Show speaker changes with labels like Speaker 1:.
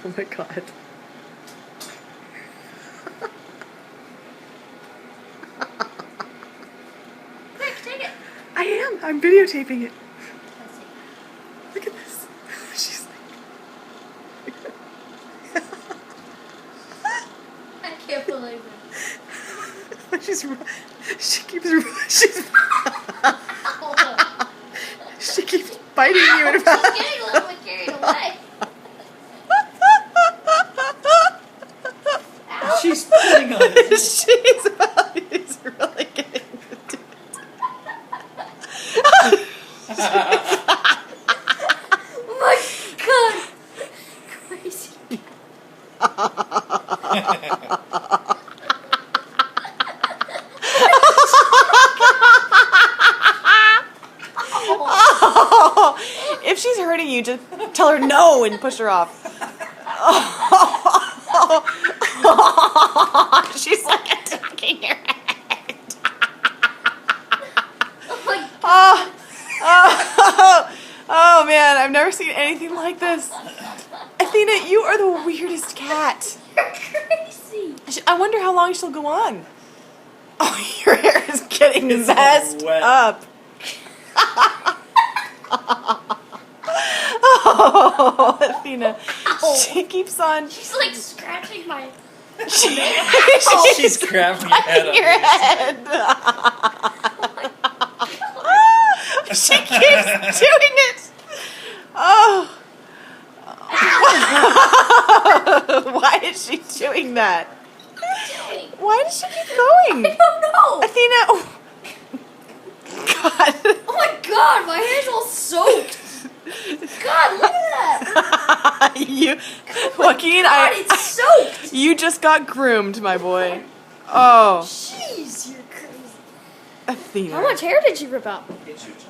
Speaker 1: Oh my god.
Speaker 2: Quick, take it.
Speaker 1: I am. I'm videotaping it.
Speaker 2: Let's see.
Speaker 1: Look at this. She's
Speaker 2: I can't believe it.
Speaker 1: she keeps biting you in
Speaker 2: She's getting a little bit carried away. Ow.
Speaker 3: She's pulling on it.
Speaker 1: She's really getting into it.
Speaker 2: Oh my god. Crazy.
Speaker 1: If she's hurting you, just tell her no and push her off. She's like attacking your head.
Speaker 2: Oh my god.
Speaker 1: Oh man, I've never seen anything like this. Athena, you are the weirdest cat.
Speaker 2: You're crazy.
Speaker 1: I wonder how long she'll go on. Oh, your hair is getting
Speaker 3: It's all
Speaker 1: messed
Speaker 3: wet.
Speaker 1: up. Oh, Athena.
Speaker 2: Ow.
Speaker 1: She keeps on.
Speaker 2: She's like scratching my.
Speaker 3: She's grabbing your head up.
Speaker 1: Your head. She keeps doing it. Oh. Why is she doing that? Why does she keep going?
Speaker 2: I don't know.
Speaker 1: Athena. God.
Speaker 2: Oh my god, my hair's all soaked. God, look at that.
Speaker 1: You, Joaquin,
Speaker 2: God, it's soaked.
Speaker 1: you just got groomed, my boy. Oh,
Speaker 2: Jeez, you're crazy.
Speaker 1: Athena.
Speaker 2: How much hair did you rip out?
Speaker 3: It's your turn.